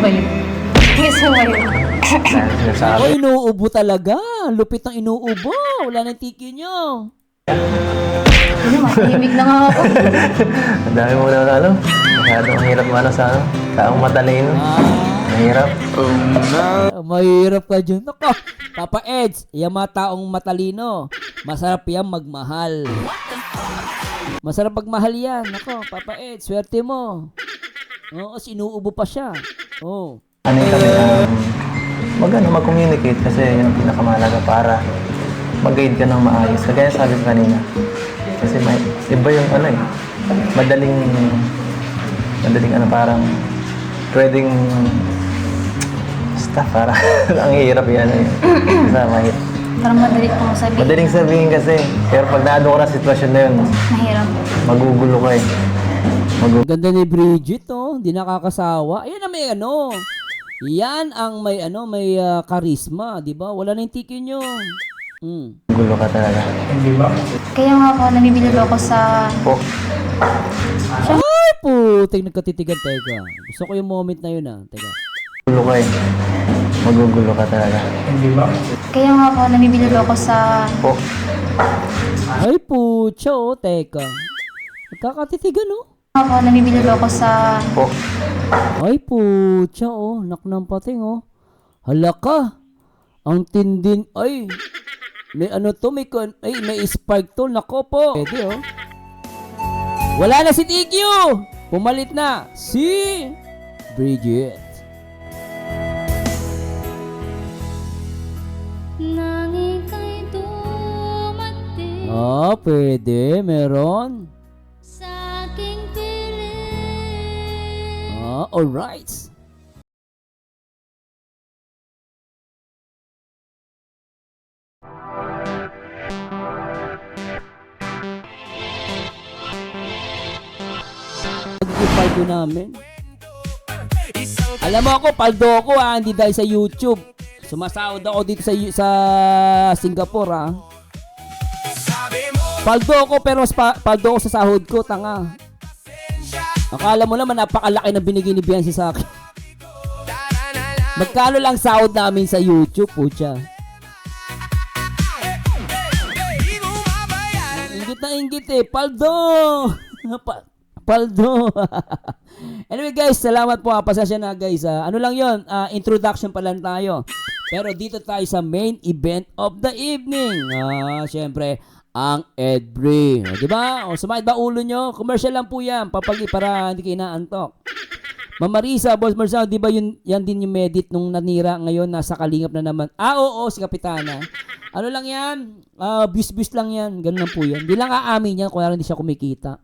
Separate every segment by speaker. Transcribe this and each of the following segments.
Speaker 1: ba yun? Gusto ba yun?
Speaker 2: Sinasabi.
Speaker 3: Oy, inuubo talaga. Lupit ng inuubo. Wala nang tiki nyo.
Speaker 1: Ano, matahimik na nga ako.
Speaker 2: Ang dami mo na ano. Masyadong hirap mo ano sa ano. Taong matalino. Mahirap.
Speaker 3: Mahirap ka dyan. Nako, Papa Eds, yung mga taong matalino, masarap yan magmahal. Masarap magmahal yan. Nako, Papa Eds, swerte mo. Oo, sinuubo pa siya. Oo.
Speaker 2: Ano yung kami mag-communicate kasi yun ang pinakamahalaga para mag-guide ka ng maayos. Kagaya sabi ko kanina. Kasi may, iba yung ano eh. Madaling ano parang pwedeng basta parang ang hirap yan eh. Basta mahirap.
Speaker 1: Parang madali ko sabihin.
Speaker 2: Madaling sabihin kasi. Pero pag naano ko na sitwasyon na yun,
Speaker 1: Mahirap.
Speaker 2: magugulo ka eh.
Speaker 3: Ganda ni Bridget, oh. Hindi nakakasawa. Ayan na may ano. Yan ang may ano, may karisma, di ba? Wala nang tiki nyo.
Speaker 2: Magugulo ka talaga.
Speaker 1: Kaya nga po, nabibilib ako sa...
Speaker 2: Po.
Speaker 3: Ay, puting nagkatitigan. Teka. Gusto ko yung moment na yun, ah. Teka.
Speaker 2: Magugulo ka eh. Magugulo ka talaga.
Speaker 1: Kaya nga po, nabibilib ako sa...
Speaker 2: Po.
Speaker 3: Ay, pucha, oh. Teka. Nagkakatitigan, oh.
Speaker 1: Kaya nga po, nabibilib ako sa...
Speaker 2: Po.
Speaker 3: Ay, pucha, oh. Naknang pating, oh. Hala ka. Ang tindin. Ay. May ano to, may spark to. Nako po. Pwede, oh. Wala na si TQ. Pumalit na si Bridget.
Speaker 1: Nanging kay dumating
Speaker 3: Pwede. Meron.
Speaker 1: sa aking piling.
Speaker 3: Alright. Paldo namin. Alam mo ako, paldo ako hindi dahil sa YouTube. Sumasahod ako dito sa Singapore Paldo ako pero paldo ako sa sahod ko, tanga. Akala mo naman napakalaki na binigay ni Beyonce sa akin. Magkano lang sahod namin sa YouTube, pucha. Ingit na ingit eh, paldo! Paldo! Anyway guys, salamat po. Pasensya na guys. Ano lang yon, introduction pa lang tayo. Pero dito tayo sa main event of the evening. Syempre, ang Edbri. Diba? O, sumakit ba ulo nyo? Commercial lang po yan. Papagi para hindi kayo naantok. Mama Risa, Boss Marcel, di ba yan din yung medit nung nanira ngayon, nasa kalingap na naman. Oo, si Kapitana. Ano lang yan? Bis-bis lang yan. Ganun lang po yan. Hindi lang aamin yan kung hindi siya kumikita.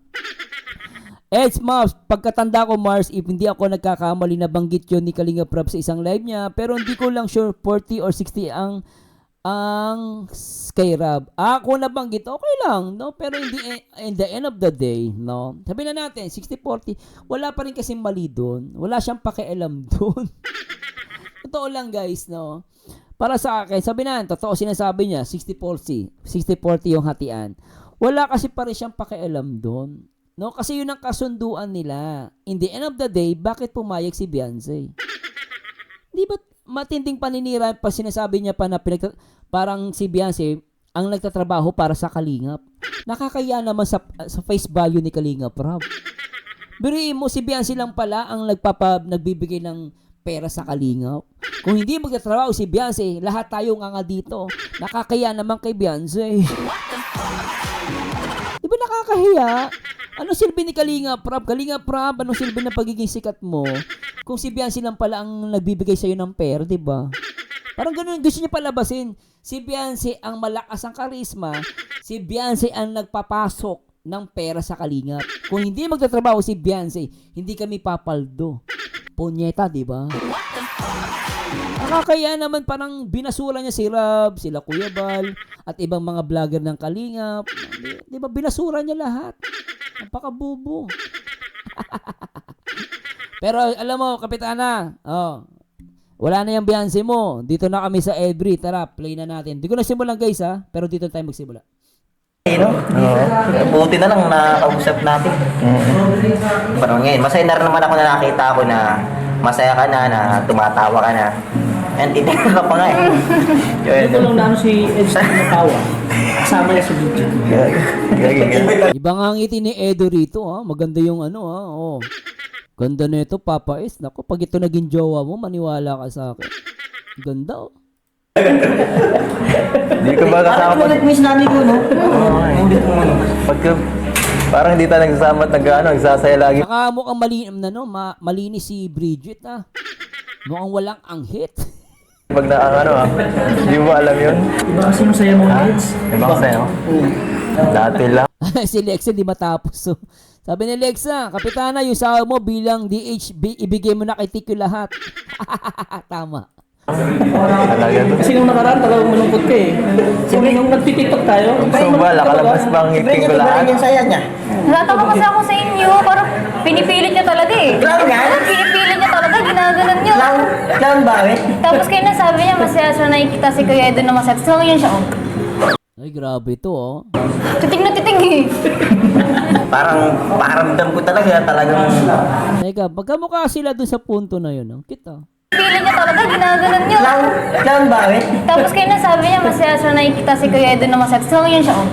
Speaker 3: Eds Mouse, pagkatanda ko Mars, if hindi ako nagkakamali na banggit yun ni Kalinga Prab sa isang live niya, pero hindi ko lang sure 40 or 60 ang Skyrab. Ako nabanggit, okay lang, no? Pero in the end of the day, no? Sabi na natin, 60-40, wala pa rin kasi mali doon. Wala siyang pakialam doon. Totoo lang guys, no? Para sa akin, sabi na, totoo sinasabi niya, 60-40, 60-40 yung hatian. Wala kasi pa rin siyang pakialam doon. No, kasi yun ang kasunduan nila. In the end of the day, bakit pumayag si Beyonce? Di ba matinding paninira pa sinasabi niya pa na parang si Beyonce ang nagtatrabaho para sa Kalingap. Nakakaya naman sa face value ni Kalingap, Rob. Biruin mo, si Beyonce lang pala ang nagbibigay ng pera sa Kalingap. Kung hindi magtatrabaho si Beyonce, lahat tayo nga dito. Nakakaya naman kay Beyonce. Di ba nakakahiya? Ano silbi ni Kalinga Prab? Kalinga Prab, anong silbi ng pagiging sikat mo? Kung si Beyonce lang pala ang nagbibigay sa'yo ng pera, di ba? Parang ganun, gusto niya palabasin. Si Beyonce ang malakas ang karisma. Si Beyonce ang nagpapasok ng pera sa Kalingap. Kung hindi magtatrabaho si Beyonce, hindi kami papaldo. Punyeta, di ba? Nakakaya naman parang binasura niya si Rob, sila Kuya Bal, at ibang mga vlogger ng Kalingap. Di ba? Binasura niya lahat. Napakabubo. Pero alam mo, Kapitana, wala na yung Beyonce mo. Dito na kami sa Edbri. Tara, play na natin. Di ko na simulan guys pero dito tayo magsimula.
Speaker 4: Buti na lang nakausap natin. Parang ngayon, masaya na rin naman ako na nakita ko na masaya ka na tumatawa ka na. And itinga ka pa nga eh. Yun.
Speaker 5: Ito lang na si Ed sa natawa. Kasama niya si Bridget.
Speaker 3: Iba nga ang ngiti ni Edo rito, ha? Maganda yung ano, ha? Oh. Ganda na ito, Papa S. Naku, pag ito naging jowa mo, maniwala ka sa akin. Ganda, oh.
Speaker 2: Hindi ko ba kasama pag...
Speaker 5: Ulit mo yung sinabi ko, no?
Speaker 2: Ulit mo, no? Pagka... Parang hindi tayo nagsasama at nagsasaya lagi.
Speaker 3: Saka mukhang malinis si Bridget, ha? Mukhang walang anghit.
Speaker 2: Pag hindi mo alam yun.
Speaker 5: Iba kasi yung saya mo, Eds.
Speaker 2: Ibang sa'yo? Dati lang.
Speaker 3: Si Lexa di matapos. So, sabi ni Lexa, Kapitana, yung sawa mo bilang DHB, ibigay mo na kay Tiko lahat. Tama.
Speaker 2: Talaga to.
Speaker 5: Kasi nung nakaraan, talagang malungkot ka eh. Sabi nung nagtitiktok tayo.
Speaker 2: So ba, nakalabas ba ang ngipin ko lahat?
Speaker 4: Yung saya niya.
Speaker 1: Natatawa kasi ako sa inyo. Parang pinipilit niya talaga eh.
Speaker 4: Clown yan?
Speaker 1: Pinipilit niya talaga, ginaganon niyo.
Speaker 4: Clown ba eh?
Speaker 1: Tapos kayo na sabi niya, masaya siya nakikita si Kuya Edo na masaya. So yun siya, oh.
Speaker 3: Ay, grabe to, oh.
Speaker 1: Titig na titig eh.
Speaker 4: Parang paramdam ko talagang
Speaker 3: Teka, pagkamukha sila dun sa punto na yun, oh. Kita.
Speaker 1: Pinipilit niya talaga, ginaganon niyo.
Speaker 4: clown ba eh?
Speaker 1: Tapos kayo na sabi niya, masaya siya nakikita si Kuya Edo na masaya. So yun siya, oh.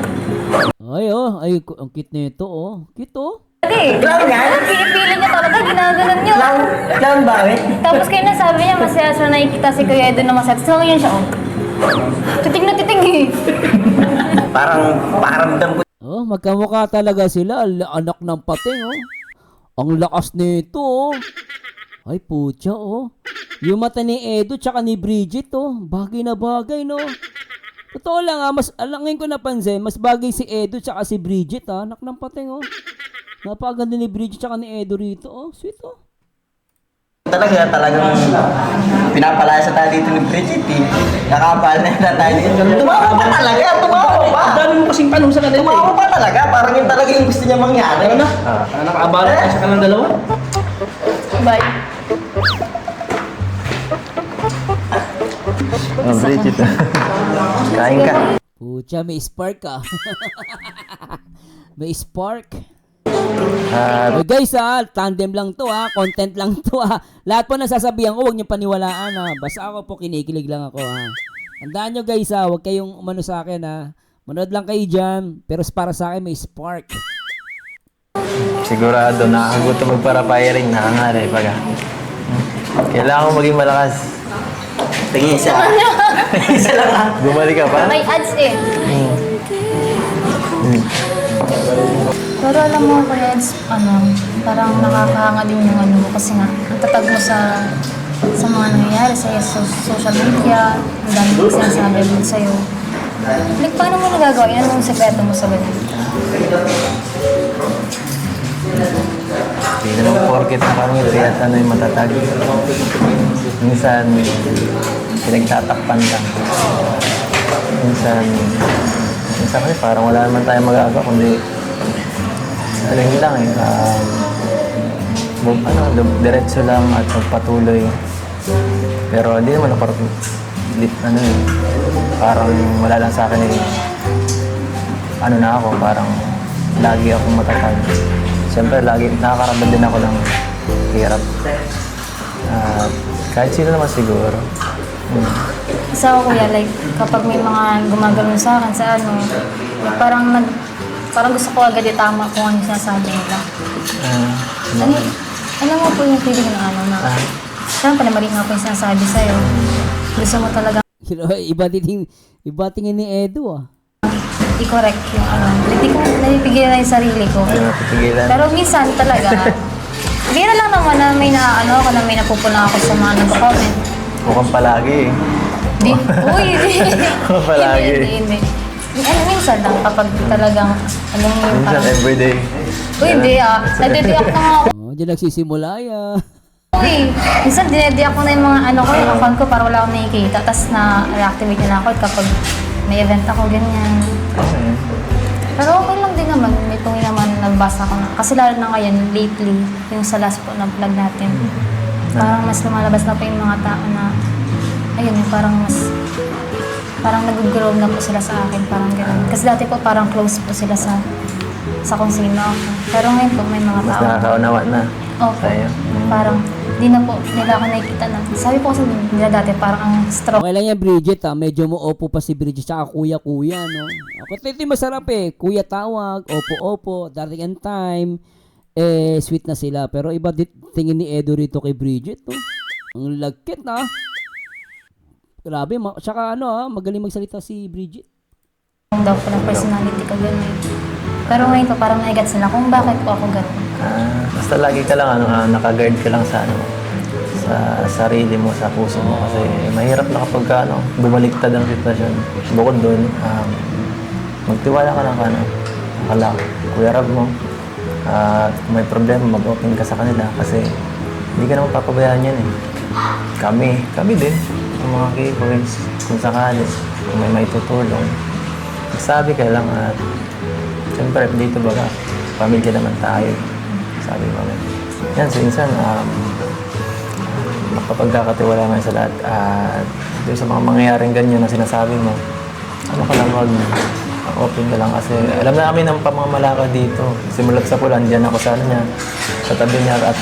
Speaker 3: Ay, oh. Ay, ang cute nito, oh. Cute, oh.
Speaker 1: Eh,
Speaker 4: Clown yan?
Speaker 1: pinipilit niya talaga, ginaganon niyo.
Speaker 4: Clown ba eh?
Speaker 1: Tapos kayo na sabi niya, masaya siya nakikita si Kuya Edo na masaya. So yun siya, oh. Titig na titig eh.
Speaker 4: Parang paramdam ko
Speaker 3: Oh, magkamukha talaga sila. Anak ng pating, oh. Ang lakas nito, oh. Ay, putya, oh. Yung mata ni Edo tsaka ni Bridget, oh. Bagay na bagay, no? Totoo lang, mas alangin ko napansin, mas bagay si Edo tsaka si Bridget, ah. Anak ng pating, oh. Napakaganda ni Bridget tsaka ni Edo rito, oh. Sweet, oh.
Speaker 4: talagang pinapalaya sa tayo dito ni Bridget eh. Nakapal na yun tayo dito. Tumawa pa talaga, tumawa pa.
Speaker 5: Ang dami mo kasing tanong sa kanila
Speaker 4: Tumawa pa talaga, parang yun talaga yung gusto niya mangyari.
Speaker 5: eh. Nakaabala tayo sa kanilang dalawa.
Speaker 1: Bye.
Speaker 2: Oh, Bridget. Kain ka.
Speaker 3: Putya, may spark, ah. May spark. Okay, guys, tandem lang to, content lang to, Lahat po nasasabihan ko, huwag niyo paniwalaan, Basta ako po, kinikilig lang ako, Tandaan nyo, guys, huwag kayong umano sa akin, Manood lang kayo dyan, pero para sa akin may spark.
Speaker 2: Sigurado, nakakagutom magpara-firing, nakangari pag kailangan ko maging malakas.
Speaker 4: Tingin isa. Isa lang
Speaker 2: Bumalik ka pa?
Speaker 1: May ads eh. Pero alam mo, Kuya Eds, parang nakakahanga din yung ano mo kasi nga, ang tatag mo sa mga nangyayari sa'yo sa social media, ang dami mo sinasabi din sa'yo. Like, paano mo nagagawa yan? Anong sekreto mo sa ganyan?
Speaker 2: Hindi naman porket na pangit at ano yung matatag. Minsan, pinagtatakpan lang. Minsan kasi parang wala naman tayong magagawa kundi yun lang diretso lang at magpatuloy. Pero hindi naman ako parang wala lang sa akin na ako, parang lagi akong matatag. Siyempre, lagi nakakaramdam din ako ng hirap. Kahit sino naman siguro.
Speaker 1: Kasi ako, Kuya, like, kapag may mga gumagano sa akin sa parang gusto ko agad itama kung ano yung sinasabi nila. Alam mo po yung feeling na siyempre, mali nga po yung sinasabi sa'yo. Gusto mo talaga
Speaker 3: Iba tingin ni Edo,
Speaker 1: i-correct yung Hindi ko napipigilan na yung sarili ko. Pero minsan talaga, bira lang naman na may may napupuna ako sa mga nag-comment.
Speaker 2: Mukhang palagi
Speaker 1: Uy,
Speaker 2: palagi.
Speaker 1: Hindi. Minsan lang kapag talagang, alam mo yung
Speaker 2: Minsan, everyday.
Speaker 1: Uy, hindi nadidiak na nga ako.
Speaker 3: Diyan nagsisimula,
Speaker 1: Uy, minsan dinediak ko na yung mga yung account ko para wala akong nakikita. Tapos na-reactivate na ako kapag may event ako, ganyan. Pero okay lang din naman. May tungi naman nabasa ko na. Kasi lalo na ngayon, lately, yung sa last po na vlog natin, parang mas lumalabas na po yung mga tao na, ayun, parang nag-grow na po sila sa akin, parang gano'n. Kasi dati po parang close po sila sa kung sino ako. Pero ngayon po may mga
Speaker 2: Mas
Speaker 1: tao.
Speaker 2: nakakaunawa na
Speaker 1: Opo.
Speaker 2: sa'yo.
Speaker 1: Parang di na po nila ako nakikita na. Sabi po kasi nila dati parang ang strong.
Speaker 3: Okay lang yan, Bridget, ha? Medyo mo opo pa si Bridget, tsaka kuya-kuya, no? Ako, ito yung masarap eh. Kuya tawag, opo-opo, darating ang time, sweet na sila. Pero iba tingin ni Edo rito kay Bridget, no? Ang lagkit, na. Grabe, tsaka magaling magsalita si Bridget.
Speaker 1: Kung daw po ng personality ko gano'n. Pero ngayon po parang naigat sila kung bakit po ako gano'n.
Speaker 2: Basta lagi ka lang naka-guard ka lang sa sa sarili mo, sa puso mo kasi mahirap na kapag bumaliktad ang sitwasyon. Bukod doon, magtiwala ka lang Kuya Rab mo. Kung may problema, mag-open ka sa kanila kasi hindi ka naman papabayaan yan eh. Kami din, yung mga keyboards, kung sakali, kung may tutulong. Sabi ka lang at siyempre dito baga, pamilya naman tayo. Sabi mo yan, minsan, makapagkakatiwala nga sa lahat at doon sa mga mangyayaring ganyan na sinasabi mo, ka lang open ka lang kasi alam namin ang pamamalakad dito. Simulat sa pulan, diyan ako sa niya, sa tabi niya at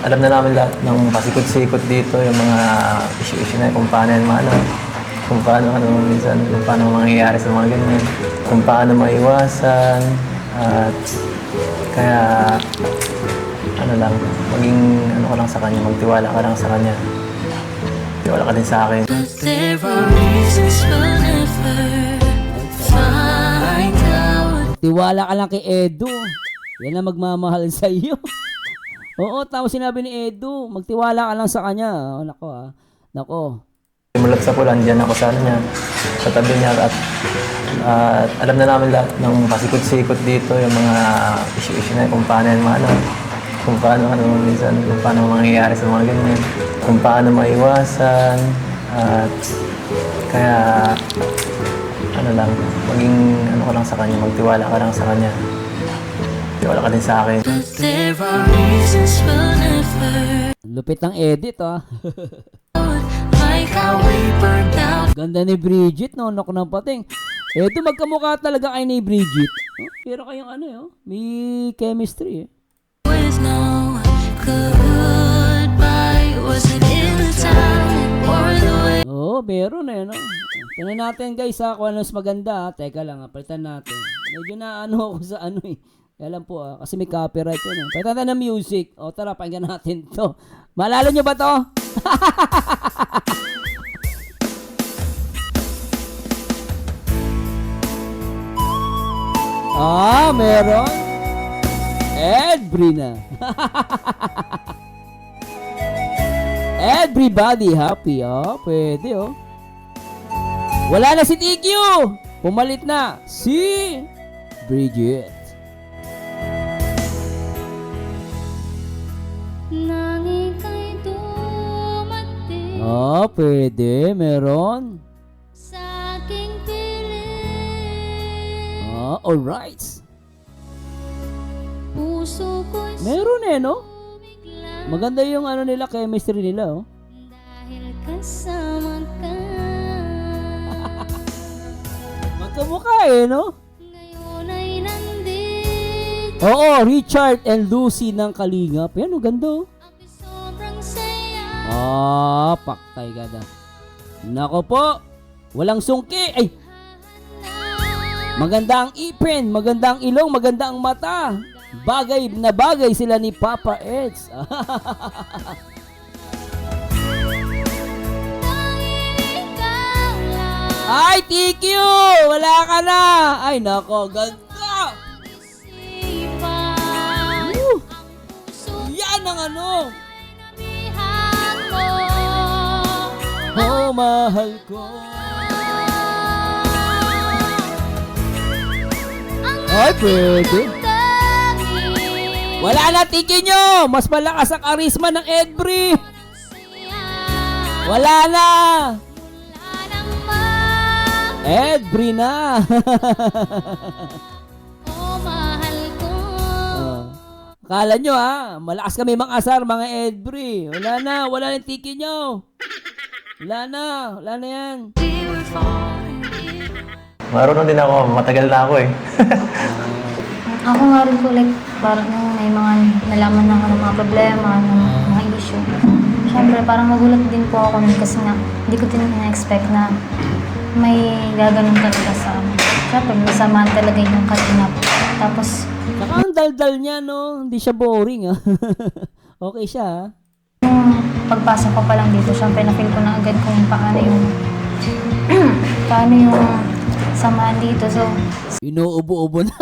Speaker 2: alam na namin lahat ng pasikot-sikot dito, yung mga issue na kung paano yan kung paano minsan, kung paano mangyayari sa mga ganyan, kung paano maiwasan at kaya maging ka lang sa kanya, magtiwala ka lang sa kanya. Tiwala ka din sa akin.
Speaker 3: Tiwala ka lang kay Edo. Yan ang magmamahal sa iyo. Oo, tama sinabi ni Edo. Magtiwala ka lang sa kanya. Nako.
Speaker 2: Simulat sa pulan, diyan ako sa niya, sa tabi niya at alam na namin lahat ng pasikot-sikot dito, yung mga issue na kung paano yan kung paano minsan, kung paano mangyayari sa mga ganyan, kung paano maiwasan at kaya maging ka lang sa kanya, magtiwala ka lang sa kanya. Tiwala ka din sa akin.
Speaker 3: Lupit ang edit, Ganda ni Bridget, no? Naku ng pating. Eto, magkamukha talaga kayo ni Bridget. Pero kayong may chemistry, eh. Oo, meron no? Tingnan natin guys kung ano mas maganda. Teka lang palitan natin. Medyo na ako sa Kaya lang po kasi may copyright yun. Palitan natin ng music. O tara, pakinggan natin to. Maalala nyo ba to? Meron. Brina. Everybody happy, pwede, Wala na si TQ. Pumalit na si Bridget.
Speaker 1: Nang ika'y dumating
Speaker 3: Pwede, meron.
Speaker 1: sa aking piling,
Speaker 3: Alright.
Speaker 1: puso ko'y
Speaker 3: Meron no?
Speaker 1: sumigla
Speaker 3: Maganda yung nila, chemistry nila,
Speaker 1: dahil kasama ka.
Speaker 3: Magkamukha no?
Speaker 1: Ngayon ay nandito,
Speaker 3: Oo, Richard and Lucy ng Kalingap. Yan, ganda,
Speaker 1: ako'y sobrang saya.
Speaker 3: Paktay ka na. Nako po, walang sungki. Ay, maganda ang ipin, maganda ang ilong, maganda ang mata. Bagay na bagay sila ni Papa Eds.
Speaker 1: Tanging ikaw lang
Speaker 3: Ay, TQ! Wala ka na! Ay, nako, ganda!
Speaker 1: isipan.
Speaker 3: Woo!
Speaker 1: Ang puso
Speaker 3: Yan ang
Speaker 1: nabihan mo.
Speaker 3: mahal ko. Ay, pwede. Wala na, tiki nyo! Mas malakas ang karisma ng Edbri! Wala na! Edbri na! Akala nyo malakas kami mang-asar mga Edbri. Wala na yung tiki nyo. Wala na yan.
Speaker 2: Marunong din ako, matagal na ako eh.
Speaker 1: Ako nga rin po, like, parang nung may mga nalaman na ako ng mga problema, ng mga issue. Siyempre, parang magulat din po ako nun kasi nga, hindi ko din na-expect na may gaganon talaga sa amin. Siyempre, may samahan talaga yung katinap. Tapos,
Speaker 3: Saka ang daldal niya, no? Hindi siya boring, ah. Okay siya, ah.
Speaker 1: yung pagpasok ko pa lang dito, siyempre, na-feel ko na agad kung paano yung paano yung samahan dito. So,
Speaker 3: Inuubo-ubo na.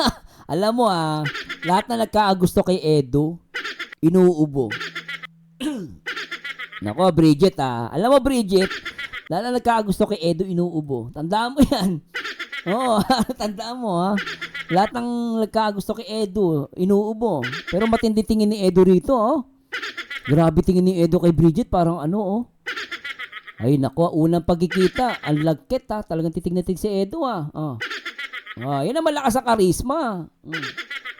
Speaker 3: Alam mo, ah, lahat na nagkaagusto kay Edo, inuubo. Nako, Bridget, ah. Alam mo, Bridget, lahat na nagkaagusto kay Edo, inuubo. Tandaan mo yan. Oo, tandaan mo, ha. Lahat ng nagkaagusto kay Edo, inuubo. Pero matindi tingin ni Edo rito, oh. Grabe tingin ni Edo kay Bridget, parang ano, oh. Ay, nako, unang pagkikita, ang lagkit, ha. Talagang titig si Edo, ah. Oh. Ah, yan ang malakas sa karisma.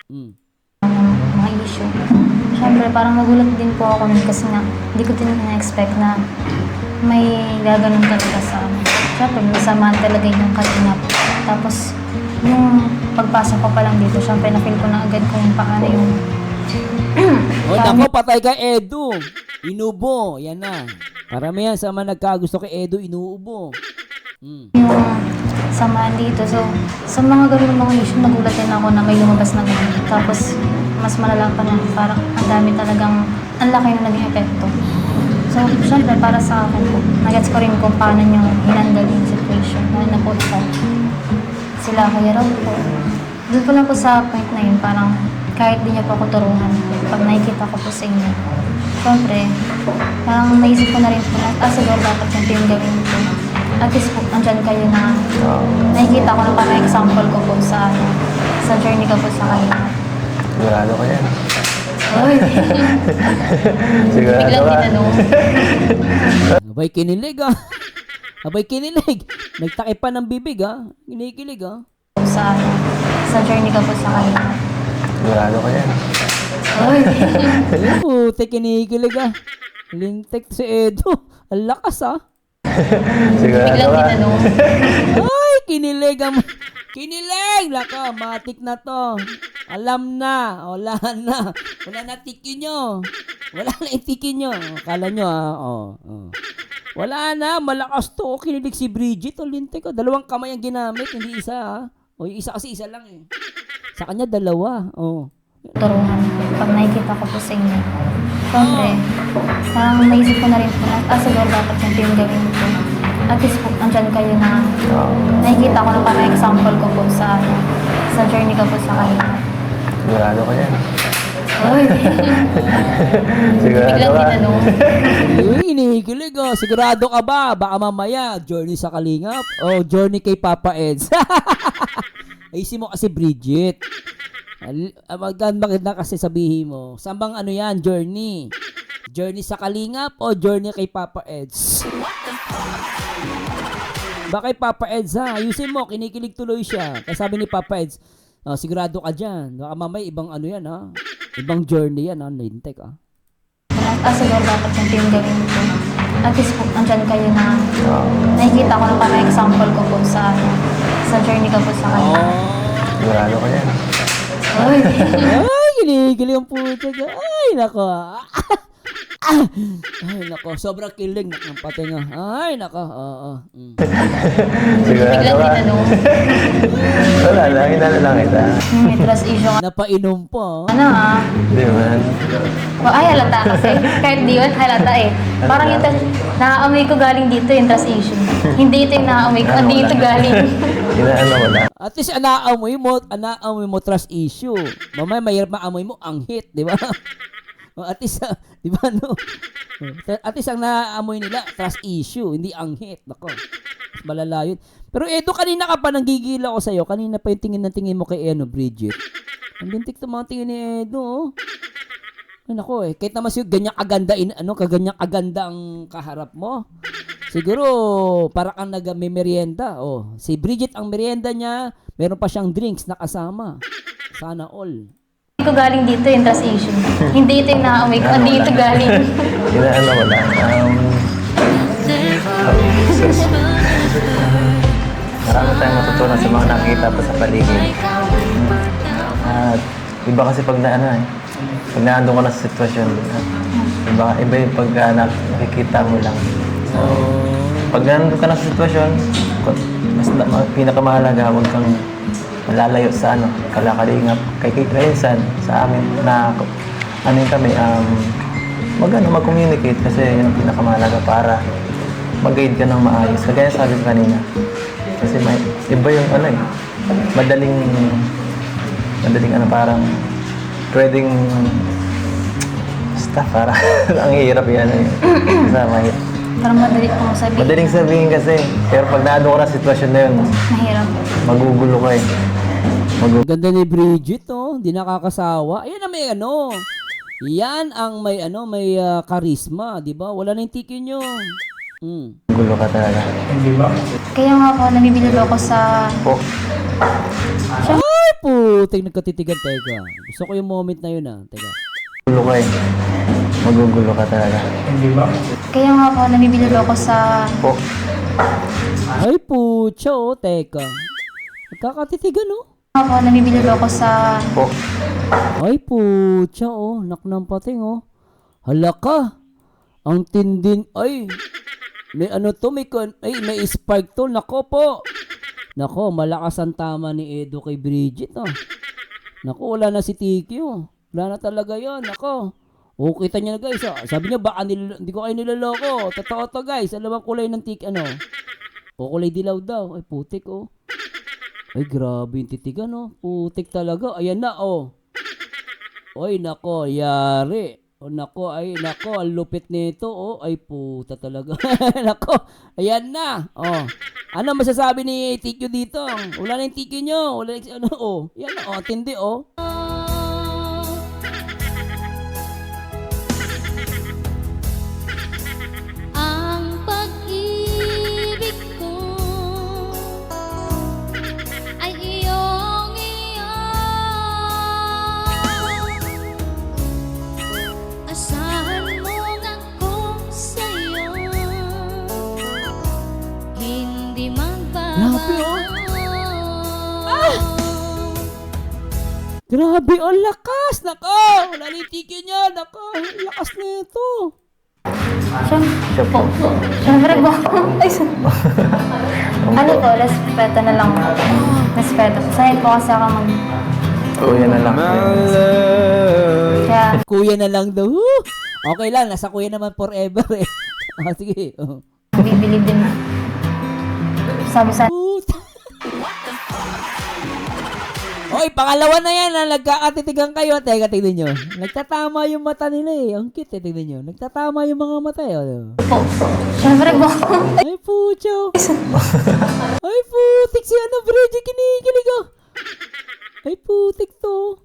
Speaker 1: mga issue. Siyempre, parang magulat din po ako nun kasi nga, hindi ko din na-expect na may gaganon talaga sa amin. Siyempre, may samahan talaga yung katinap. Tapos, yung pagpasok ko pa lang dito, siyempre, na-feel ko na agad kung paano yung
Speaker 3: O, nako, patay ka, Edo. Inubo, yan na. Karamihan sa mga nagkagusto kay Edo, inuubo.
Speaker 1: yung samahan dito. So, sa mga ganun mga issue, nagulat din ako na may lumabas na ganun. Tapos, mas malala pa na parang ang dami talagang, ang laki na naging epekto. So, syempre, para sa akin po, nagets ko rin kung paano nyo hinandle yung situation. Lalo na po ikaw. Sila Kuya Rob po. Doon po lang po sa point na yun, parang kahit di niyo po ako turuan, pag nakikita ko po sa inyo, syempre, parang naisip ko na rin po na, siguro dapat yung team gawin ko. At least po, andyan kayo na nakikita ko na parang example ko po sa journey ko po sa kanila.
Speaker 2: Sigurado ko yan.
Speaker 1: Uy,
Speaker 2: Sigurado
Speaker 1: biglang
Speaker 2: ka.
Speaker 1: tinanong.
Speaker 3: Abay, kinilig, ah. Abay, kinilig. Nagtakip pa ng bibig, ah. Kinikilig, ah.
Speaker 1: Sa journey ko po sa kanila.
Speaker 2: Sigurado ko yan.
Speaker 1: Uy,
Speaker 3: Puti, kinikilig, ah. Lintik si Edo. Ang lakas, ah.
Speaker 2: Sigurado
Speaker 1: biglang
Speaker 2: ka.
Speaker 1: tinanong.
Speaker 3: Ay, kinilig ang... Kinilig! Lako, matik na to. Alam na. Wala na. Wala na tiki nyo. Wala na itiki nyo. Kala nyo, ah. Oh. Wala na. Malakas to. Kinilig si Bridget. O, lintik ko. 2 kamay ang ginamit. Hindi isa, ah. O, yung isa kasi isa lang, eh. Sa kanya, 2. Oh.
Speaker 1: Turuan, pag nakikita ko po sa inyo. Siyempre, parang naisip ko na rin po na, siguro dapat yung team gawin ko. At least po, andyan kayo na nakikita ko na parang example ko po sa journey ko po sa kanila.
Speaker 2: Sigurado ko yan.
Speaker 1: Uy,
Speaker 2: Sigurado
Speaker 1: biglang
Speaker 2: ka.
Speaker 1: tinanong.
Speaker 3: Uy, inikilig, oh. Sigurado ka ba? Baka mamaya, journey sa Kalingap. O, journey kay Papa Eds. Ayusin mo kasi Bridget. Maganda kasi sabihin mo. Saan bang ano yan, journey? Journey sa Kalingap o journey kay Papa Eds? Ba kay Papa Eds, ha? Ayusin mo, kinikilig tuloy siya. Kaya sabi ni Papa Eds, sigurado ka dyan. Baka mamaya ibang ano yan, ha? Ibang journey yan, ha? Lintek, ha?
Speaker 1: Siguro dapat yung team gawin ko. At least po, andyan kayo na nakikita ko na parang example ko po sa journey ko po sa kanila.
Speaker 2: Sigurado ko yan.
Speaker 1: Uy,
Speaker 3: Ay, kinikilig ang puto. Ay, nako. Ay, nako. Sobrang kilig ng patinga. Ay, nako. Oo.
Speaker 2: Sigurado
Speaker 1: biglang
Speaker 2: ka.
Speaker 1: tinanong.
Speaker 2: Wala lang. Hinala lang kita.
Speaker 1: May trust issue ka.
Speaker 3: Napainom po.
Speaker 1: Ano ah?
Speaker 2: Hindi man.
Speaker 1: Ay, halata kasi. Kahit di yun, halata eh. Parang yung naaamoy ko galing dito yung trust issue. Hindi ito yung naaamoy ko, hindi ito galing.
Speaker 2: Inaano ko lang.
Speaker 3: At least anaamoy mo trust issue. Mamaya mahirap maamoy mo ang hit, di ba? At least, di ba, no? At least ang naaamoy nila, trust issue, hindi ang hit. Nako, mas malala yun. Pero Edo, kanina ka pa nanggigila ko sa'yo. Kanina pa yung tingin mo kay Bridget. Ang lintik to mga tingin ni Edo, oh. Ay, nako, kahit naman siya ganyang aganda ang kaharap mo. Siguro, para kang nag-merienda. Oh, si Bridget, ang merienda niya, meron pa siyang drinks na kasama. Sana all.
Speaker 1: Hindi ko galing dito yung trust issue. Hindi ito yung naaamoy ko, hindi ito galing.
Speaker 2: Inaano ko lang. Marami tayong matutunan sa mga nakikita pa sa paligid. At iba kasi pag naandun ka na sa sitwasyon, Iba yung pag nakikita mo lang. So, pag nandun ka na sa sitwasyon, pinakamahalaga, huwag kang malalayo sa kalakalingap. Kay Insan, sa amin, na kami, mag-communicate kasi yun ang pinakamahalaga para mag-guide ka ng maayos. Kagaya sabi ko kanina. Kasi iba yung madaling parang pwedeng basta parang ang hirap yan mahirap.
Speaker 1: Parang madali kong sabihin.
Speaker 2: Madaling sabihin kasi, pero pag naano ko na sitwasyon na yun,
Speaker 1: Mahirap.
Speaker 2: magugulo ka eh.
Speaker 3: Ganda ni Bridget, oh. Hindi nakakasawa. Ayan na may Yan ang may karisma, di ba? Wala na yung tiki nyo.
Speaker 2: Magugulo ka talaga.
Speaker 1: Kaya nga po, nabibili ako sa...
Speaker 2: Po,
Speaker 3: Ay, putik, nagkatitigan. Teka. Gusto ko yung moment na yun, Teka.
Speaker 2: magugulo ka eh. Magugulo ka talaga.
Speaker 1: Kaya nga po, nabibili ako sa...
Speaker 2: Po,
Speaker 3: Ay, pucha, oh. Teka. Nagkakatitigan, oh.
Speaker 1: Kaya nga po, nabibili ako sa...
Speaker 2: po.
Speaker 3: Ay, pucha, oh. Nak ng pating, oh. Hala ka. Ang tindin. Ay. May may spark to. Nako po. Nako, malakas ang tama ni Edo kay Bridget, oh. Nako, wala na si Tiki, oh. Wala na talaga yon. Nako. O, kita niyo na, guys, oh. Sabi niyo, baka hindi ko kayo niloloko. Totoo to, guys. Alam ang kulay ng Tiki, O, kulay dilaw daw. Ay, putik, oh. Ay, grabe yung titigan, oh. Putik talaga. Ayan na, oh. Oy, nako, yari. O, nako, ang lupit nito, oh. Ay, puta talaga. Nako, ayan na. Oh. Ano masasabi ni Tikyo dito? Wala na yung Tikyo nyo. Wala na yung, oh. Yan, oh. Tindi, oh.
Speaker 6: Ang pag-ibig ko ay iyong asahan mo ako sa'yo, hindi magbabago.
Speaker 3: Grabe, ang lakas. Nako, wala na yung Tikyo nyo. Nako, ang lakas nito.
Speaker 1: Siyempre po. Ay, ano po, respeto na lang po. Respeto. Sanay po kasi ako
Speaker 2: Kuya na lang.
Speaker 1: Kaya,
Speaker 3: Kuya na lang daw. Okay lang, nasa kuya naman forever, eh. Sige. Oh.
Speaker 1: bibili din. Sabi sa...
Speaker 3: Puta. Oy, pangalawa na yan, nagkakatitigan kayo. Teka, tignan nyo. Nagtatama yung mata nila, eh. Ang cute, tignan nyo. Nagtatama yung mga mata, eh.
Speaker 1: Po. Siyempre po.
Speaker 3: Ay, pucho. Ay, putik si Bridget, kinikilig, oh. Ay, putik to.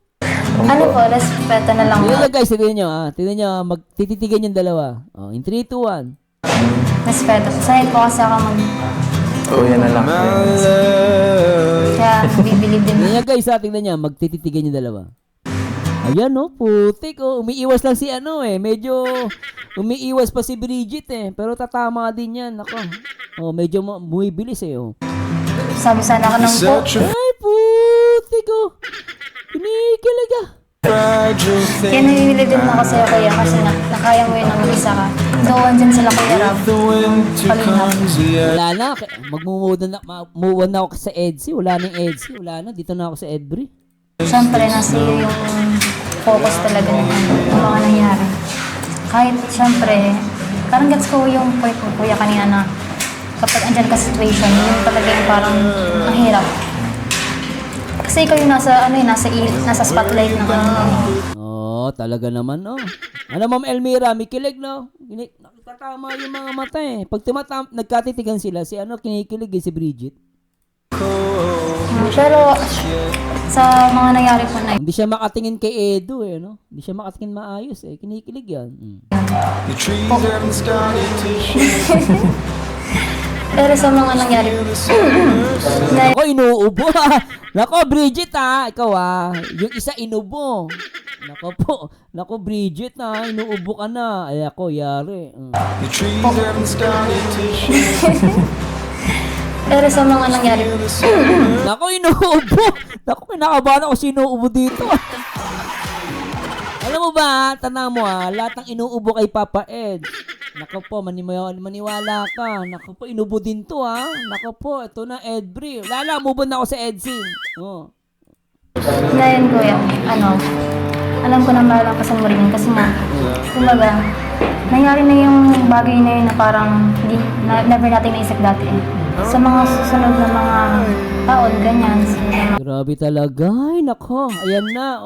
Speaker 1: Ano po, respeto na lang po.
Speaker 3: Tignan nyo, guys, tignan nyo, Tignan nyo, magtititigan yung dalawa. Oh, in 3, 2, 1.
Speaker 1: Respeto. Sanay po kasi ako
Speaker 2: Kuya na lang.
Speaker 1: Kaya, bibili din.
Speaker 3: Tignan nyo, guys, tignan nyo, magtititigan yung dalawa. Ayan, oh, putik, oh. Umiiwas lang si medyo umiiwas pa si Bridget, eh. Pero tatama din yan, ako. Oh, medyo bumibilis, eh, oh.
Speaker 1: Sabi sana ako ng po.
Speaker 3: Ay, putik, oh. Kinikilig, ah.
Speaker 1: Kaya namimili din ako sa'yo, kuya, kasi nakaya mo yun ang isa ka. So, andyan sila, kuya Rob. Kalingap.
Speaker 3: Wala na. Mag-move na ako sa Edsy. Wala na yung Edsy. Wala na. Dito na ako sa Edbury.
Speaker 1: Siyempre, nasa iyo yung focus talaga ng mga nangyari. Kahit, siyempre, parang gets ko yung point mo, kuya, kanina na kapag andyan ka situation, yun talaga yung parang ang hirap. Kasi ikaw yung nasa spotlight ng
Speaker 3: Oh, talaga naman, oh. Ano, Ma'am Elmira, may kilig, no? Nagtatama yung mga mata, eh. Pag nagkatitigan sila, kinikilig, eh, si Bridget.
Speaker 1: Pero, sa mga nangyari po na
Speaker 3: Hindi siya makatingin kay Edo, eh, no? Hindi siya makatingin maayos, eh. Kinikilig yan.
Speaker 1: pero sa mga nangyari na
Speaker 3: Ako, inuubo, Nako, Bridget, Ikaw, Yung isa, inubo. Nako po. Nako, Bridget, inuubo ka na. Ay, ako, yari.
Speaker 1: pero sa mga nangyari
Speaker 3: Nako, inuubo. Nako, kinakabahan ako sinuubo dito. Alam mo ba, tanda mo lahat ng inuubo kay Papa Ed. Nako po, maniwala ka. Nako po, inubo din to Nako po, ito na Edbri. Lala, move on na ako sa Edsing. Oh.
Speaker 1: Ngayon kuya, alam ko na mahal ako sa Marin kasi nga, kumbaga, nangyari na yung bagay na yun na parang never natin naisip dati Sa mga susunod na mga taon, ganyan, sa
Speaker 3: Grabe talaga. Ay, nako. Ayan na,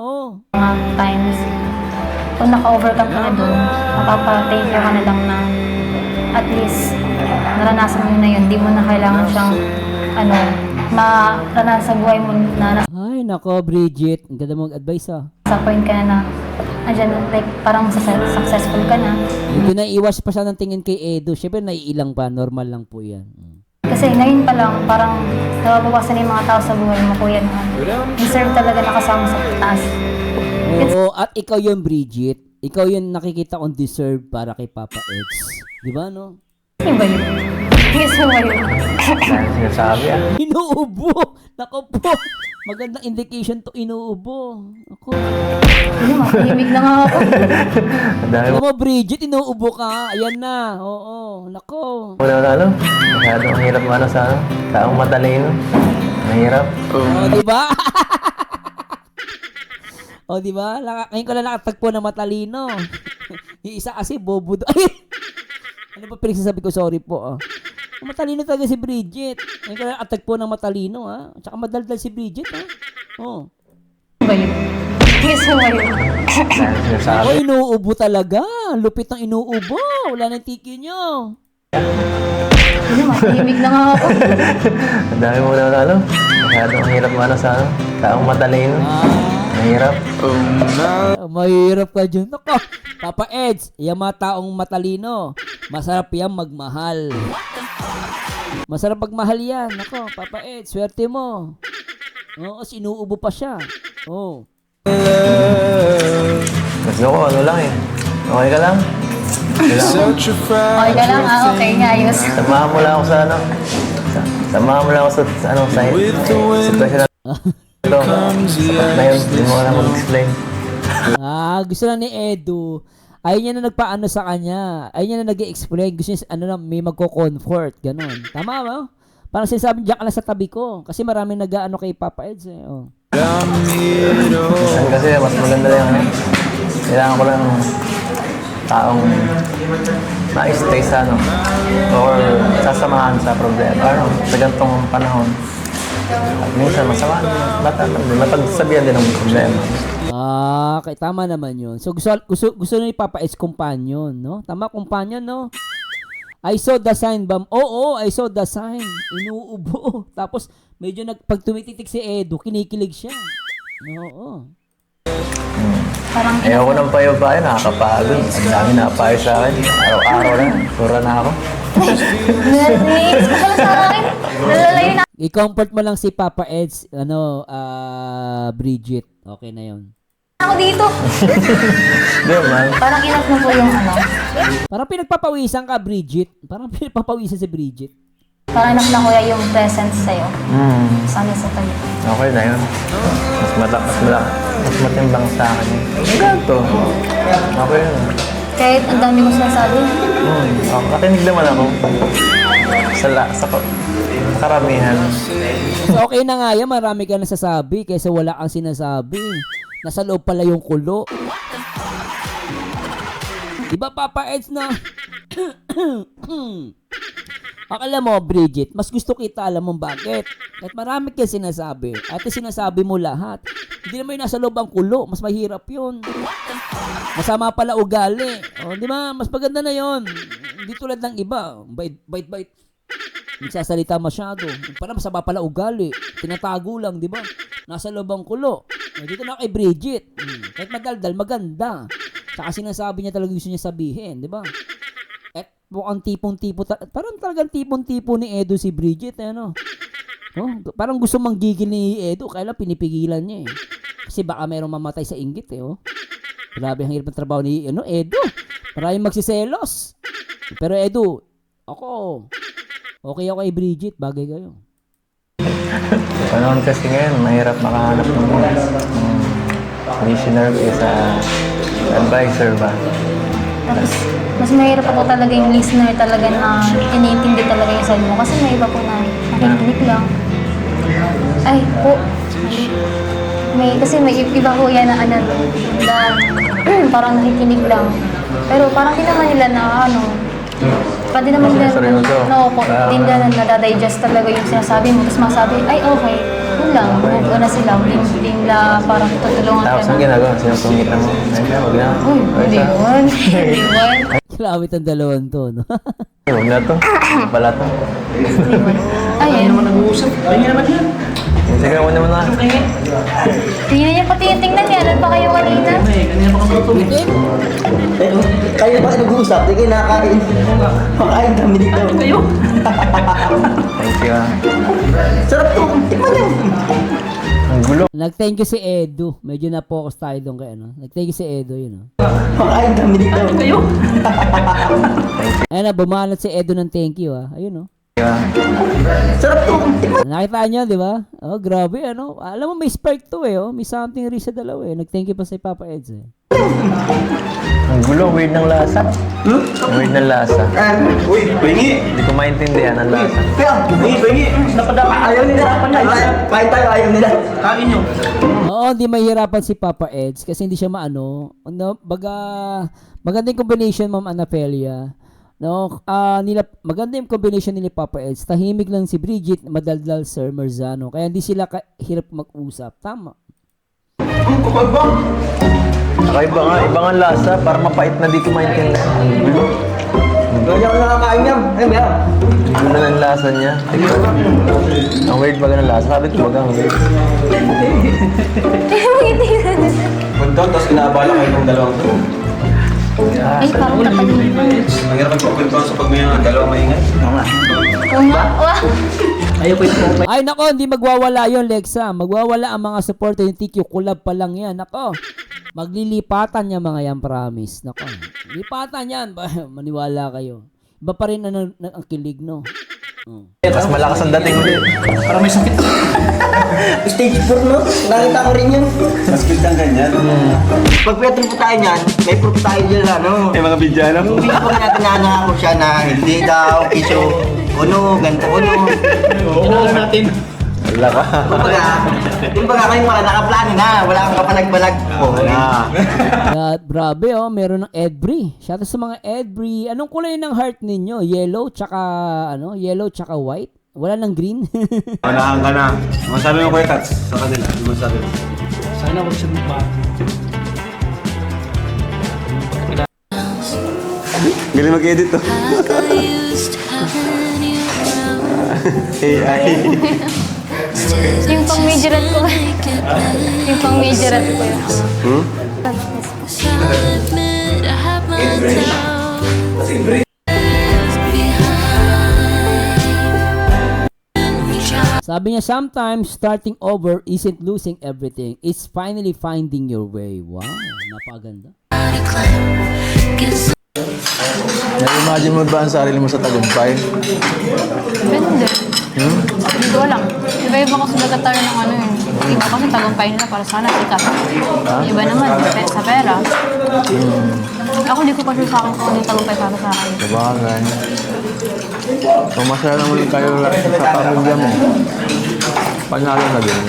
Speaker 1: mga times, kung naka-overcome ka na doon, mapapatake ka na lang na at least naranasan mo na yun. Di mo na kailangan siyang maranasan sa buhay mo na
Speaker 3: Ay, nako, Bridget. Ang ganda mong advice,
Speaker 1: sa point ka na andyan, like, parang successful ka na.
Speaker 3: Hindi na iwas pa siya ng tingin kay Edo. Siyempre, naiilang pa. Normal lang po yan.
Speaker 1: Kasi ngayon pa lang, parang nababawasan na yung mga tao sa buhay mo, kuya, na deserve talaga nakasama sa taas.
Speaker 3: Oo, at ikaw yun, Bridget. Ikaw yun nakikita kong deserve para kay Papa Eds. Di ba, no?
Speaker 1: Ano ba yun? Gusto mo yun?
Speaker 2: Dahil sinasabi
Speaker 3: Inuubo! Nako po! Magandang indication to inuubo. Ako.
Speaker 1: Ano, matahimik na nga ako.
Speaker 2: Dahil
Speaker 3: Alam mo, Bridget, inuubo ka. Ayan na. Oo. Nako.
Speaker 2: wala na masyadong hirap sa taong matalino. Mahirap.
Speaker 3: O, di ba? O, di ba? Ngayon ko lang nakatagpo na matalino. Yung isa kasi bobo Ay! Ano ba pinagsasabi ko? Sorry po, Matalino talaga si Bridget. Ngayon ko lang nakatagpo ng matalino, Tsaka madaldal si Bridget, Oh.
Speaker 1: Ano ba yun? Gusto mo yun?
Speaker 2: Dahil sinasabi.
Speaker 3: Ako, inuubo talaga. Lupit ng inuubo. Wala nang tiki nyo.
Speaker 1: Ano, matahimik na nga ako.
Speaker 2: Dahil wala masyadong hirap sa taong matalino. Mahirap.
Speaker 3: Mahirap ka dyan. Nako, Papa Eds, yung mga taong matalino, masarap yan magmahal. Masarap magmahal yan. Nako, Papa Eds, swerte mo. Oo, sinuubo pa siya. Oo.
Speaker 2: Gusto ko, okay ka lang?
Speaker 1: Okay ka lang, okay nga, ayos.
Speaker 2: Samahan mo lang ako sa sitwasyon na ito. Sapat na yun, hindi mo na mag-explain.
Speaker 3: Gusto lang ni Edu. Ayaw niya na nagpaano sa kanya. Ayaw niya na nag-explain. Gusto niya, may magko-comfort. Ganon. Tama ba? Parang sinasabi, diyan ka lang sa tabi ko. Kasi maraming nag-ano kay Papa Eds,
Speaker 2: Minsan kasi mas maganda yung kailangan ko lang taong na-stay sa or sasamahan sa problema. Sa ganitong panahon. At minsan masama, matagsabihan din ng problema.
Speaker 3: Kaya tama naman yun. So, gusto ni Papa Eds companion, no? Tama, companion, no? I saw the sign, Bam. Oo, I saw the sign. Inuubo. Tapos, medyo pag tumititik si Edo, kinikilig siya. Oo.
Speaker 1: Parang
Speaker 2: Ayoko ng payo-payo, nakakapagod. Ang dami na payo sa akin. Araw-araw na, sura na ako.
Speaker 1: Naninis ko pala sa akin. Nalalay na
Speaker 3: I-comfort mo lang si Papa Eds, Bridget. Okay na yun.
Speaker 1: ako dito.
Speaker 2: Di man.
Speaker 1: Parang enough na po yung
Speaker 3: Parang pinagpapawisan ka, Bridget. Parang pinagpapawisan si Bridget.
Speaker 1: parang enough na kuya yung presence sa'yo. Sana sa tabi.
Speaker 2: Okay na yun. Mas matimbang sa akin. Ang ganito. Okay yun.
Speaker 1: Kahit ang dami mo sinasabi.
Speaker 2: Nakinig naman ako. Sa karamihan.
Speaker 3: So okay na nga yan, marami ka nasasabi kaysa wala kang sinasabi. Nasa loob pala yung kulo. Diba Papa Eds na? Akala mo, Bridget, mas gusto kita, alam mo bakit? Kahit marami kang sinasabi, at sinasabi mo lahat. Hindi naman yung nasa loob ang kulo, mas mahirap yun. Masama pala ugali. O, di ba? Mas maganda na yon. Hindi tulad ng iba. Bait. Nagsasalita masyado. Para masama pala ugali. Tinatago lang, di ba? Nasa loob ang kulo. O, dito na kay Bridget. Kahit madaldal, maganda. Saka sinasabi niya talaga gusto niya sabihin, di ba? At mukhang tipong-tipo. Parang talagang tipong-tipo ni Edo si Bridget, ano? Oh, parang gusto manggigil ni Edo, kaya lang pinipigilan niya eh. Kasi baka mayroong mamatay sa inggit eh, oh. Grabe ang hirap ng trabaho ni Edo. Maraming magsiselos. Pero Edo, okay ako kay Bridget, bagay kayo.
Speaker 2: Panahon kasi ngayon, mahirap makahanap ng commissioner ko isa advisor ba.
Speaker 1: Tapos, mas mahirap ako talaga yung listener talaga na iniintindi talaga yung sabi mo. Kasi may iba po na nakikinig lang. Ay, po. Kasi may iba po yan na ano, na parang nakikinig lang. Pero parang di naman nila na ano, pwede naman nila,
Speaker 2: Seryoso?
Speaker 1: no po, di nila nadadigest talaga yung sinasabi mo. Tapos masabi, ay okay, yun lang, move on na sila. Hindi nila parang tutulungan ka
Speaker 2: Tapos ang
Speaker 1: na.
Speaker 2: ginagawa, sinusungit na mo. Ay, huwag na.
Speaker 1: Uy, hindi yun. Hindi yun.
Speaker 3: Kilawit ang dalawang to, no?
Speaker 2: Huwag na to. Ano pala to?
Speaker 1: Ayun.
Speaker 5: Nag-uusap. Tingin naman yan.
Speaker 2: Sige mo naman na.
Speaker 1: Tingnan niya pati yung tingnan niya. Ano pa kayo kanina?
Speaker 5: Kanina pa kami tumitin.
Speaker 4: Kayo ba nag-uusap? Sige, nakakain. Makain kami dito.
Speaker 5: Kayo?
Speaker 2: Thank you ah.
Speaker 4: Sarap to. Tikman niyo.
Speaker 2: Ang gulo.
Speaker 3: Nag-thank you si Edu. Medyo na-focus tayo doon kay ano. Nag-thank you si Edu, yun, no?
Speaker 4: Makain kami dito.
Speaker 5: Kayo?
Speaker 3: Ayun na, bumanat si Edu ng thank you, ah. Ayun, no?
Speaker 4: Sarap to.
Speaker 3: Nakita niyo, di ba? Oh, grabe, ano? Alam mo, may spark to, eh, oh. May something rin sa dalawa, eh. Nag-thank you pa si Papa Eds, eh.
Speaker 2: Ang gulo, weird ng lasa. Weird ng lasa.
Speaker 4: Uy, pahingi.
Speaker 2: Hindi ko maintindihan ang lasa.
Speaker 4: Kaya, pahingi.
Speaker 5: Napadami.
Speaker 4: Ayaw nila. Kain tayo, ayaw nila.
Speaker 5: Kain nyo.
Speaker 3: Oo, hindi mahirapan si Papa Eds kasi hindi siya maano. No, magandang combination, Ma'am Anapelia. No, maganda yung combination ni Papa Eds. Tahimik lang si Bridget, madaldal Sir Marzano. Kaya hindi sila hirap mag-usap. Tama.
Speaker 2: Kakaiba nga, iba nga lasa. Para mapait na di ko maintindihan. Ang gulo.
Speaker 4: Ganyan ko nakakain niya. Ayun, meron.
Speaker 2: Ang gulo ng lasa niya. Ang weird baga ng lasa. Sabi ko baga ang weird.
Speaker 7: Punto, tapos inaabala kayo ng dalawang to.
Speaker 1: Ay, parang tatagin mo.
Speaker 7: Ang hirap magpapagpapag sa pag may dalawang maingay.
Speaker 1: Oo nga. Wow.
Speaker 5: Ayaw ko yung
Speaker 3: Ay nako, hindi magwawala yon Lexa. Magwawala ang mga supporter yung TQ. Collab pa lang yan. Nako, maglilipatan yan mga yan, promise. Nako, lipatan yan. Maniwala kayo. Iba pa rin ang kilig, no? Oh.
Speaker 2: Mas malakas ang dating ulit.
Speaker 5: Parang may sakit.
Speaker 4: Stage 4, no? Nakita ko rin yun.
Speaker 7: Mas biglang ganyan.
Speaker 4: Pag petro po tayo niyan, may proof tayo dyan, ano?
Speaker 7: May mga bidyano.
Speaker 4: Yung video po natin na ako siya na hindi daw, iso, uno, ganito, uno.
Speaker 5: Inalo natin.
Speaker 2: Wala ka.
Speaker 4: Kumbaga kayo pala nakaplano na, wala kang kapalag-balag. Wala.
Speaker 3: Grabe, oh. Meron ng Edbri. Shoutout sa mga Edbri. Anong kulay ng heart ninyo? Yellow tsaka, yellow tsaka white? Wala ng green?
Speaker 7: Wala ka na. Masabi mo Kuya Tats sa kanila. Masabi mo.
Speaker 5: Sana wag siya magbago.
Speaker 7: Galing mag-edit to.
Speaker 6: used having you around.
Speaker 7: AI.
Speaker 1: Yung pang majorette ko. Yung pang majorette ko yun.
Speaker 6: I'll admit I have my doubts.
Speaker 3: Sabi niya, sometimes starting over isn't losing everything. It's finally finding your way. Wow, napakaganda.
Speaker 2: Na-imagine mo ba ang sarili mo sa tagumpay?
Speaker 1: Depende. Hindi ko alam. Iba-iba kasi dagat tayo ng ano yun. Iba kasi tagumpay nila para sana sikat. Iba naman, sa pera. Ako di ko pa sure sa akin kung ano yung tagumpay para sa akin.
Speaker 2: Sabagay. Kung masaya naman kayo sa pamilya mo, panalo na din.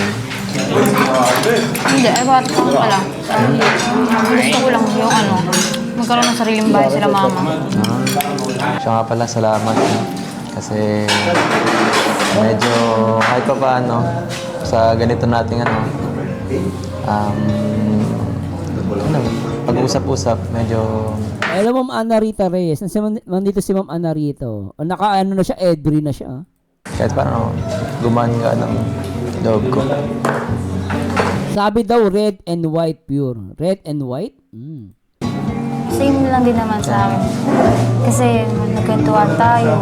Speaker 1: Hindi, ay bakit ko pala. Gusto ko lang yung ano, magkaroon ng sariling bahay sila mama.
Speaker 2: Siya nga pala, salamat. Kasi medyo kahit pa paano sa ganito nating pag-usap-usap, medyo
Speaker 3: Alam mo, Ma'am Ana Rita Reyes, nandito si Ma'am Ana Rito. Naka-ano na siya, Edbri na siya.
Speaker 2: kahit paano gumanga ng loob ko.
Speaker 3: Sabi daw, red and white pure. Red and white?
Speaker 1: Same lang din naman sa akin. Kasi nagkwentuhan tayo.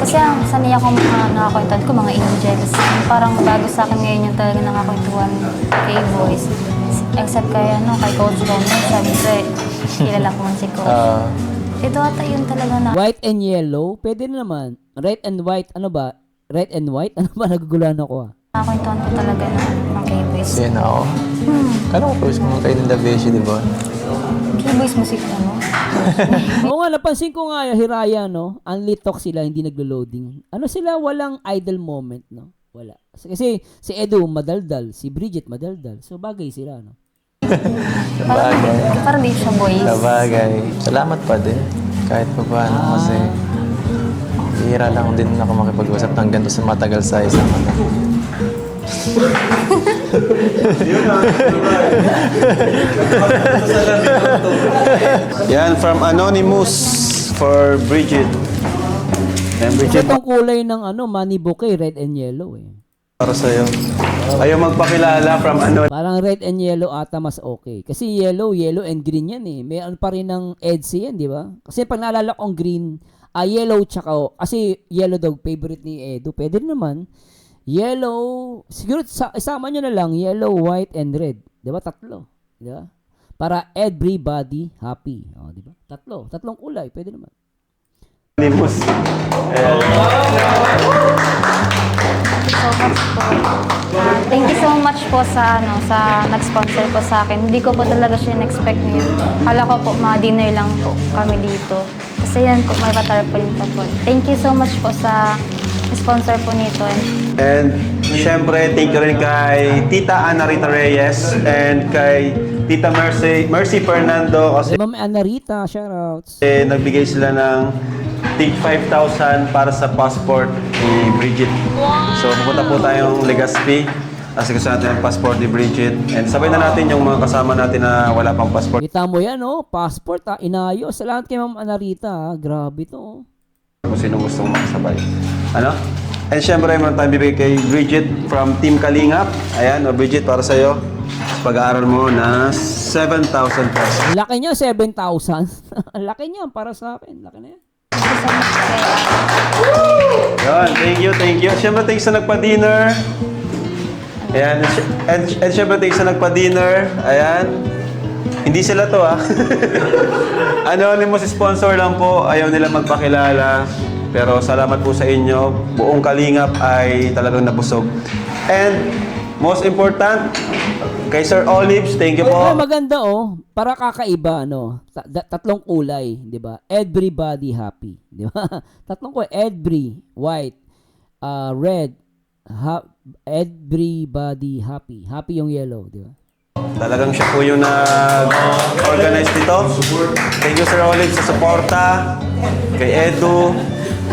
Speaker 1: Kasi ang sanay akong mga nakakwentuhan ko, mga angels. Parang bago sa akin ngayon yung talaga nakakwentuhan kay Voice. Except kay, kay Coach Roman, sabi ko kilala ko man si Coach. Ito ata yun talaga na.
Speaker 3: White and yellow? Pwede na naman. Red and white, ano ba? Red and white? Ano ba? Naguguluhan ako, ah.
Speaker 1: Nakakwentuhan ko talaga ng kay Voice.
Speaker 2: Masaya na ako. Kala ko first mga kayo ng The Beshi, di ba?
Speaker 1: Keyboys music ano?
Speaker 3: Oo nga, napansin ko nga yung Hiraya, no? Only talk sila, hindi naglo-loading. Ano sila, walang idle moment, no? Wala. Kasi si Edu madaldal, si Bridget madaldal. So bagay sila, no?
Speaker 2: Sabagay.
Speaker 1: Parang di siya boys.
Speaker 2: Sabagay. Salamat pa din. Kahit pa paano kasi hira lang din ako makipag-usap ng ganito sa matagal sa isang ano.
Speaker 7: Yan, from Anonymous for Bridget. Yan, Bridget,
Speaker 3: Itong kulay ng money bouquet, red and yellow eh.
Speaker 7: para sa'yo. Ayaw magpakilala from
Speaker 3: Parang red and yellow ata mas okay. Kasi yellow and green yan eh. May ano pa rin ng EDSA yan, di ba? Kasi pag naalala kong green, yellow tsaka, kasi yellow daw favorite ni Edu. Pwede rin naman. Yellow, siguro isama nyo na lang, yellow, white, and red. Di ba? Tatlo. Di ba? Para everybody happy. O, di ba? Tatlong kulay. Pwede naman.
Speaker 7: Anonymous.
Speaker 1: Thank you so much po sa sa nag-sponsor po sa akin. Hindi ko po talaga siya in-expect ngayon. Kala ko po mga dinner lang po kami dito. Kasi yan po, may patarpaulin pa po. Thank you so much po sa sponsor po nito.
Speaker 7: And syempre, thank you rin kay Tita Ana Rita Reyes and kay Tita Mercy Fernando kasi
Speaker 3: Ma'am Anarita, shoutouts.
Speaker 7: nagbigay sila ng tig 5,000 para sa passport ni Bridget. So pupunta po tayong Legazpi kasi gusto natin ang passport ni Bridget. And sabay na natin yung mga kasama natin na wala pang passport.
Speaker 3: Kita mo yan, passport inayos. Salamat kay Ma'am Anarita, grabe to.
Speaker 7: Kung sino gustong makasabay. Ano? And syempre, meron tayong bibigay kay Bridget from Team Kalingap. Ayan, Bridget, para sa'yo. Pag-aaral mo na 7,000 pesos.
Speaker 3: Ang laki niya, 7,000. Ang laki niya, para sa akin. Laki na yan.
Speaker 7: Yan, thank you. Syempre, thanks sa nagpa-dinner. Ayan, and syempre, thanks sa nagpa-dinner. Ayan. Hindi sila to, Anonymous sponsor lang po. Ayaw nila magpakilala. Pero salamat po sa inyo. Buong Kalingap ay talagang nabusog. And most important, kay Sir Olives, thank you po.
Speaker 3: Ay, maganda para kakaiba tatlong kulay, 'di ba? Everybody happy, 'di ba? Tatlong kulay, white, red, everybody happy. Happy yung yellow, 'di ba?
Speaker 7: Talagang siya po yung nag-organize nito. Thank you Sir Olives sa suporta, kay Edu,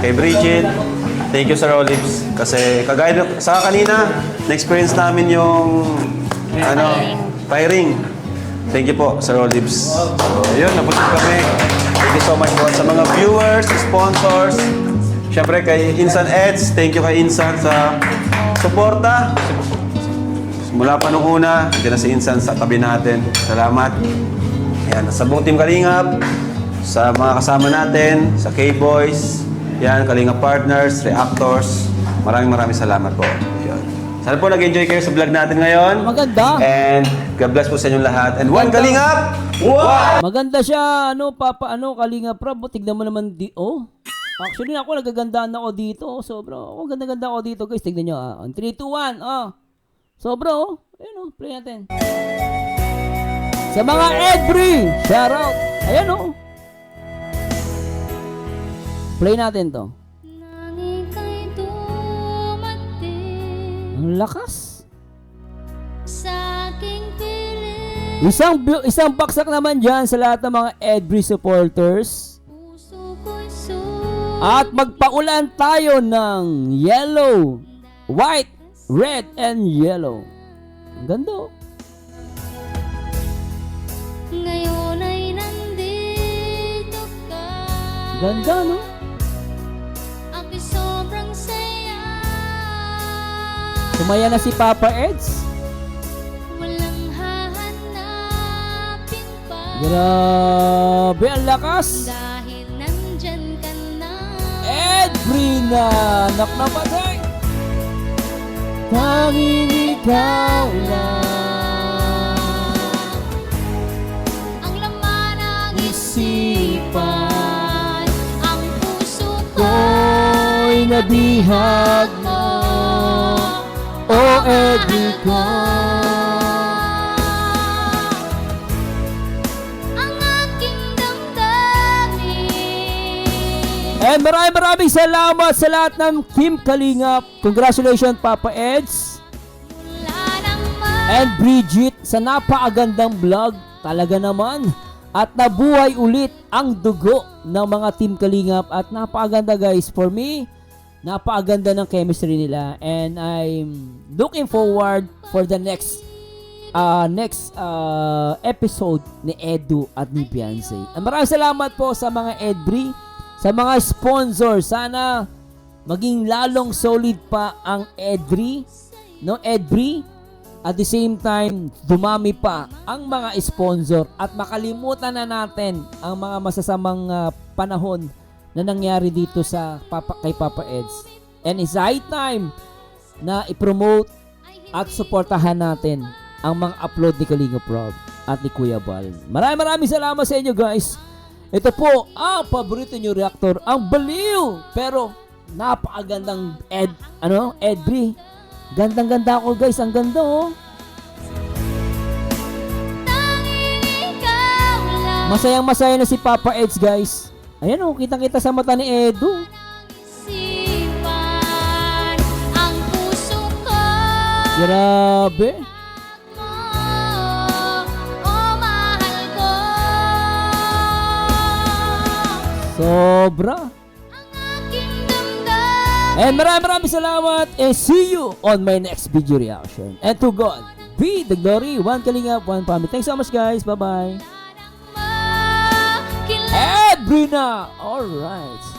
Speaker 7: kay Bridget. Thank you Sir Olives kasi kagaya sa kanina, na-experience namin yung firing. Thank you po, Sir Olives. So, yun, napusok kami. Thank you so much po sa mga viewers, sponsors. Siyempre, kay Insan Eds. Thank you kay Insan sa suporta. Mula pa nung una, hindi na si Insan sa tabi natin. Salamat. Yan, sa buong Team Kalingap, sa mga kasama natin, sa K-Boys, yan, Kalingap Partners, Reactors. Maraming salamat po. Yan. Sana po nag-enjoy kayo sa vlog natin ngayon.
Speaker 3: Maganda.
Speaker 7: And God bless po sa inyong lahat. And one Kalingap! One!
Speaker 3: Maganda siya, Kalinga Prab, tignan mo naman Actually, ako nagagandaan ako dito, sobra. Ganda-ganda ako dito, guys. Tignan nyo, on 3, 2, 1, sobra, ayun, play natin. Sa mga Edbri, shoutout. Ayan, play natin to.
Speaker 6: Nang ika'y dumating
Speaker 3: Ang lakas.
Speaker 6: sa aking piling,
Speaker 3: Isang baksak naman dyan sa lahat ng mga Edbri supporters.
Speaker 6: puso ko'y
Speaker 3: At magpaulan tayo ng yellow, white, red, and yellow. Ang ganda,
Speaker 6: ngayon ay nandito ka.
Speaker 3: Ganda, no?
Speaker 6: Ako'y sobrang saya.
Speaker 3: Sumaya na si Papa Eds.
Speaker 6: Walang hahanapin pa.
Speaker 3: Grabe, ang lakas.
Speaker 6: Dahil nandyan ka na.
Speaker 3: Edbri na anak na patay. Tanging ikaw lang
Speaker 6: Ang laman ng isipan, ang puso
Speaker 3: ko'y nabihag
Speaker 6: mo.
Speaker 3: o Edbri ka. And maraming salamat sa lahat ng Team Kalingap. Congratulations, Papa Eds. And Bridget sa napakagandang vlog. Talaga naman. At nabuhay ulit ang dugo ng mga Team Kalingap. At napakaganda guys. For me, napakaganda ng chemistry nila. And I'm looking forward for the next episode ni Edu at ni Beyonce. And maraming salamat po sa mga Edbri, sa mga sponsor. Sana maging lalong solid pa ang Edbri, no? Edbri. At the same time, dumami pa ang mga sponsor at makalimutan na natin ang mga masasamang panahon na nangyari dito sa kay Papa Eds. And it's high time na i-promote at suportahan natin ang mga upload ni Kalinga Prob at ni Kuya Bal. Maraming salamat sa inyo guys. Ito po ang paborito nyo reactor, ang baliw pero napakagandang Edbri. Gandang-ganda ako guys, ang ganda oh. Masayang-masaya na si Papa Eds guys. Ayan oh, kitang-kita sa mata ni Edu.
Speaker 6: Sipan ang puso ko.
Speaker 3: Grabe.
Speaker 6: Oh, mahal ko.
Speaker 3: Sobra.
Speaker 6: Aking damdamin.
Speaker 3: And maraming salamat and see you on my next video reaction. And to God be the glory. One Kalingap, one family. Thanks so much guys. Bye-bye. Edbrina. Alright.